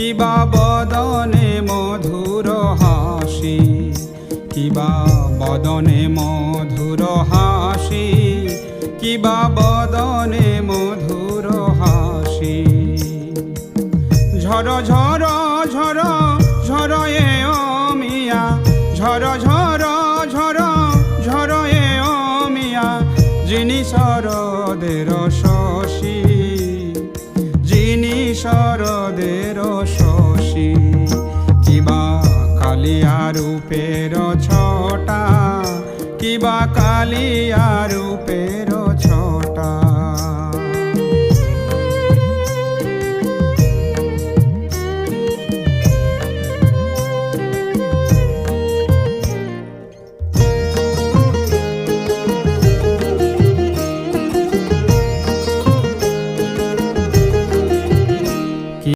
কিবা বদনে মধুর হাসি, কিবা বদনে মধুর হাসি, কিবা বদনে মধুর হাসি। ঝর ঝর ঝর ঝর এ মিয়া, ঝর ঝর ঝর ঝর এ মিয়া, যিনি শরদের শশী, যিনি শরদের শশী। কিবা কালিয়া রূপের ছটা, কিবা কালিয়া রূপের ছটা।